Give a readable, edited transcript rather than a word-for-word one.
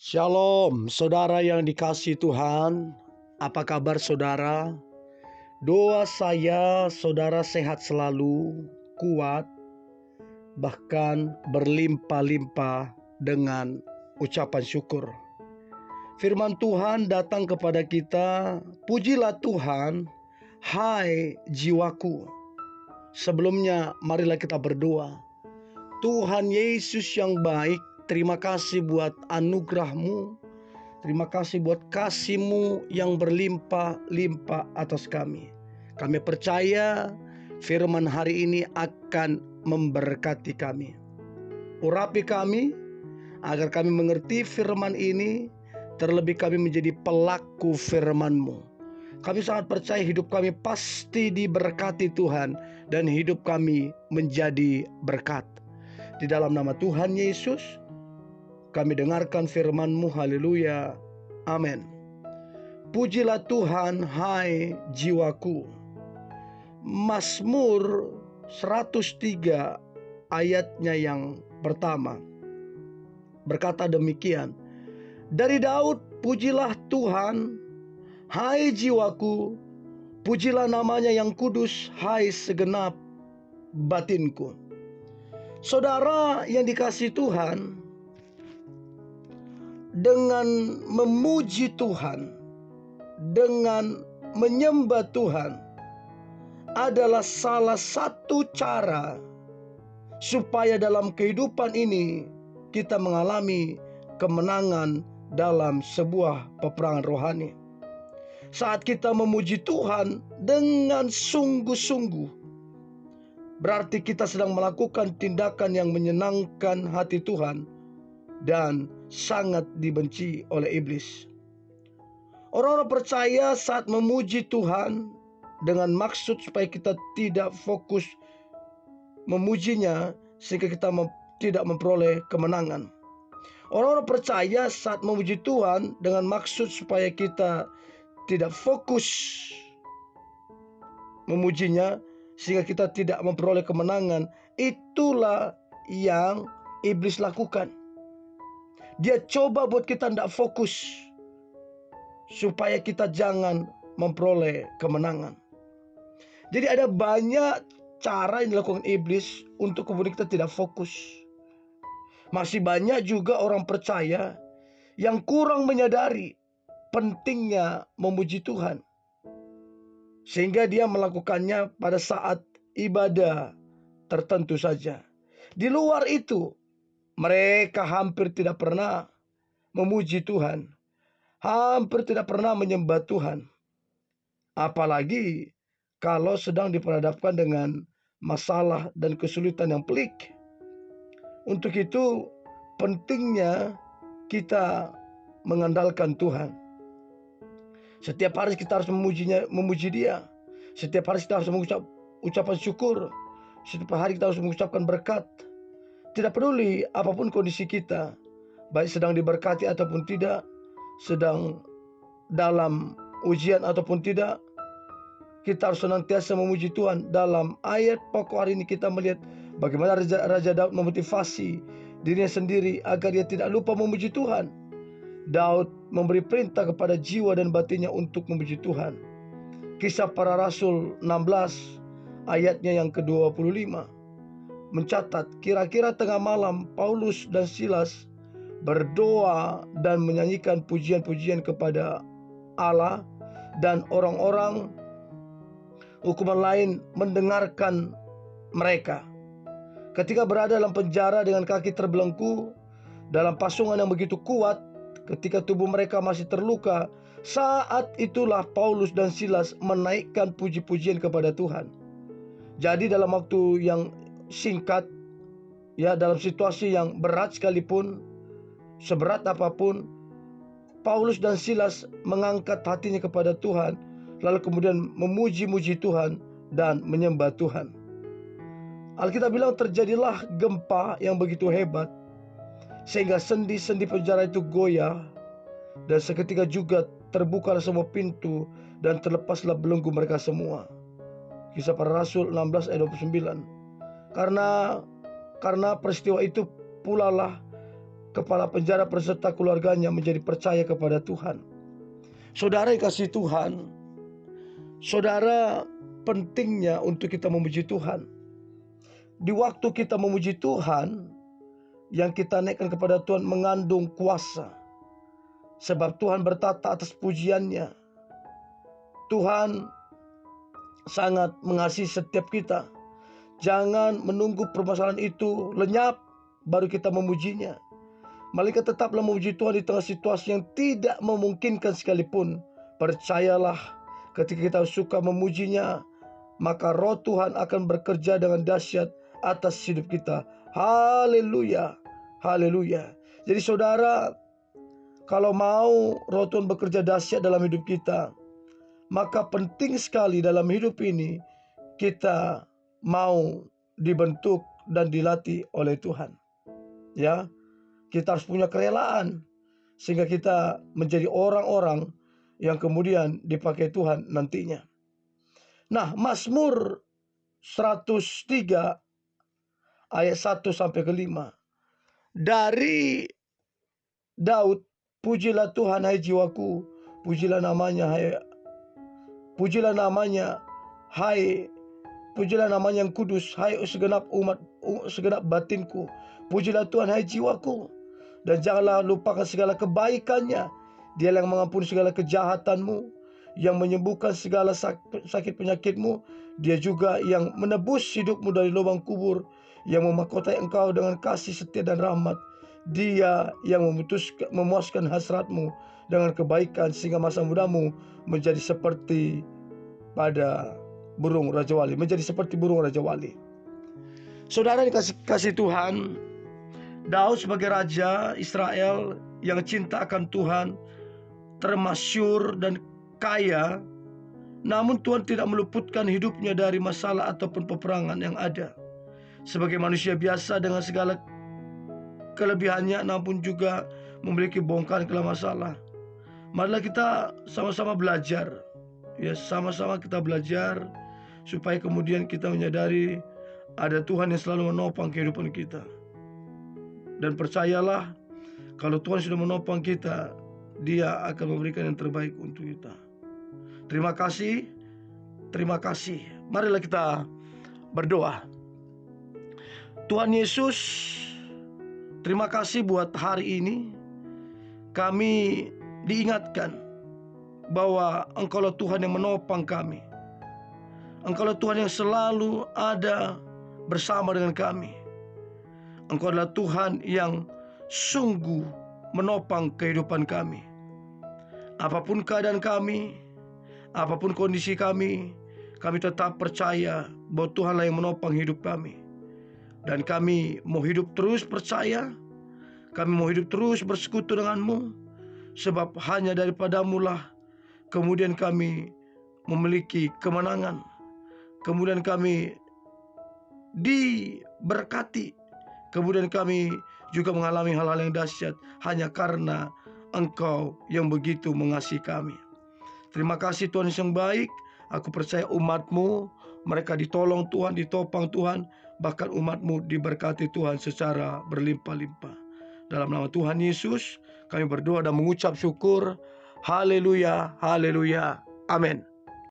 Shalom, saudara yang dikasihi Tuhan. Apa kabar saudara? Doa saya, saudara sehat selalu, kuat, bahkan berlimpah-limpah dengan ucapan syukur. Firman Tuhan datang kepada kita, pujilah Tuhan, hai jiwaku. Sebelumnya, marilah kita berdoa. Tuhan Yesus yang baik, terima kasih buat anugerah-Mu. Terima kasih buat kasih-Mu yang berlimpah-limpah atas kami. Kami percaya firman hari ini akan memberkati kami. Urapi kami agar kami mengerti firman ini, terlebih kami menjadi pelaku firman-Mu. Kami sangat percaya hidup kami pasti diberkati Tuhan dan hidup kami menjadi berkat. Di dalam nama Tuhan Yesus, kami dengarkan firman-Mu, haleluya, amin. Pujilah Tuhan, hai jiwaku. Mazmur 103 ayatnya yang pertama berkata demikian. Dari Daud, pujilah Tuhan, hai jiwaku, pujilah namanya yang kudus, hai segenap batinku. Saudara yang dikasihi Tuhan, dengan memuji Tuhan, dengan menyembah Tuhan adalah salah satu cara supaya dalam kehidupan ini kita mengalami kemenangan dalam sebuah peperangan rohani. Saat kita memuji Tuhan dengan sungguh-sungguh, berarti kita sedang melakukan tindakan yang menyenangkan hati Tuhan dan sangat dibenci oleh iblis. Orang-orang percaya saat memuji Tuhan dengan maksud supaya kita tidak fokus memujinya sehingga kita tidak memperoleh kemenangan. Orang-orang percaya saat memuji Tuhan dengan maksud supaya kita tidak fokus memujinya sehingga kita tidak memperoleh kemenangan. Itulah yang iblis lakukan. Dia coba buat kita tidak fokus supaya kita jangan memperoleh kemenangan. Jadi ada banyak cara yang dilakukan iblis untuk kemudian kita tidak fokus. Masih banyak juga orang percaya yang kurang menyadari pentingnya memuji Tuhan, sehingga dia melakukannya pada saat ibadah tertentu saja. Di luar itu, mereka hampir tidak pernah memuji Tuhan, hampir tidak pernah menyembah Tuhan. Apalagi kalau sedang diperhadapkan dengan masalah dan kesulitan yang pelik. Untuk itu pentingnya kita mengandalkan Tuhan. Setiap hari kita harus memuji Dia. Setiap hari kita harus mengucap ucapan syukur. Setiap hari kita harus mengucapkan berkat. Tidak peduli apapun kondisi kita, baik sedang diberkati ataupun tidak, sedang dalam ujian ataupun tidak, kita harus senantiasa memuji Tuhan. Dalam ayat pokok hari ini kita melihat bagaimana Raja Daud memotivasi dirinya sendiri agar dia tidak lupa memuji Tuhan. Daud memberi perintah kepada jiwa dan batinnya untuk memuji Tuhan. Kisah Para Rasul 16 ayatnya yang ke-25 mencatat, kira-kira tengah malam Paulus dan Silas berdoa dan menyanyikan pujian-pujian kepada Allah, dan orang-orang hukuman lain mendengarkan mereka. Ketika berada dalam penjara dengan kaki terbelenggu, dalam pasungan yang begitu kuat, ketika tubuh mereka masih terluka, saat itulah Paulus dan Silas menaikkan puji-pujian kepada Tuhan. Jadi dalam waktu yang singkat, ya, dalam situasi yang berat sekalipun, seberat apapun, Paulus dan Silas mengangkat hatinya kepada Tuhan, lalu kemudian memuji-muji Tuhan dan menyembah Tuhan. Alkitab bilang terjadilah gempa yang begitu hebat sehingga sendi-sendi penjara itu goyah, dan seketika juga terbuka semua pintu dan terlepaslah belenggu mereka semua. Kisah Para Rasul 16 ayat 29. Karena peristiwa itu pula lah kepala penjara berserta keluarganya menjadi percaya kepada Tuhan. Saudara yang kasih Tuhan, saudara, pentingnya untuk kita memuji Tuhan. Di waktu kita memuji Tuhan, yang kita naikkan kepada Tuhan mengandung kuasa. Sebab Tuhan bertata atas pujiannya. Tuhan sangat mengasihi setiap kita. Jangan menunggu permasalahan itu lenyap baru kita memujinya. Malaikat tetaplah memuji Tuhan di tengah situasi yang tidak memungkinkan sekalipun. Percayalah, ketika kita suka memujinya, maka roh Tuhan akan bekerja dengan dahsyat atas hidup kita. Haleluya, haleluya. Jadi saudara, kalau mau roh Tuhan bekerja dahsyat dalam hidup kita, maka penting sekali dalam hidup ini kita mau dibentuk dan dilatih oleh Tuhan. Ya, kita harus punya kerelaan sehingga kita menjadi orang-orang yang kemudian dipakai Tuhan nantinya. Nah, Mazmur 103 ayat 1 sampai ke 5. Dari Daud, pujilah Tuhan hai jiwaku, pujilah namanya pujilah namanya pujilah namanya yang kudus, hai segenap umat, segenap batinku. Pujilah Tuhan hai jiwaku, dan janganlah lupakan segala kebaikannya. Dia yang mengampuni segala kejahatanmu, yang menyembuhkan segala sakit penyakitmu. Dia juga yang menebus hidupmu dari lubang kubur, yang memahkotai engkau dengan kasih setia dan rahmat. Dia yang memuaskan hasratmu dengan kebaikan, sehingga masa mudamu menjadi seperti pada burung Raja Wali, menjadi seperti burung Raja Wali. Saudara dikasih Tuhan, Daud sebagai raja Israel yang cinta akan Tuhan, termasyur dan kaya, namun Tuhan tidak meluputkan hidupnya dari masalah ataupun peperangan yang ada. Sebagai manusia biasa dengan segala kelebihannya, namun juga memiliki bongkahan kala masalah. Marilah kita sama-sama belajar, ya, sama-sama kita belajar supaya kemudian kita menyadari ada Tuhan yang selalu menopang kehidupan kita. Dan percayalah, kalau Tuhan sudah menopang kita, Dia akan memberikan yang terbaik untuk kita. Terima kasih, terima kasih. Marilah kita berdoa. Tuhan Yesus, terima kasih buat hari ini. Kami diingatkan bahwa Engkaulah Tuhan yang menopang kami. Engkaulah Tuhan yang selalu ada bersama dengan kami. Engkau adalah Tuhan yang sungguh menopang kehidupan kami. Apapun keadaan kami, apapun kondisi kami tetap percaya bahwa Tuhanlah yang menopang hidup kami. Dan kami mau hidup terus percaya, kami mau hidup terus bersekutu dengan-Mu, sebab hanya daripadamu lah kemudian kami memiliki kemenangan. Kemudian kami diberkati. Kemudian kami juga mengalami hal-hal yang dahsyat hanya karena Engkau yang begitu mengasihi kami. Terima kasih Tuhan yang baik. Aku percaya umat-Mu, mereka ditolong Tuhan, ditopang Tuhan. Bahkan umat-Mu diberkati Tuhan secara berlimpah-limpah. Dalam nama Tuhan Yesus, kami berdoa dan mengucap syukur. Haleluya, haleluya, amin.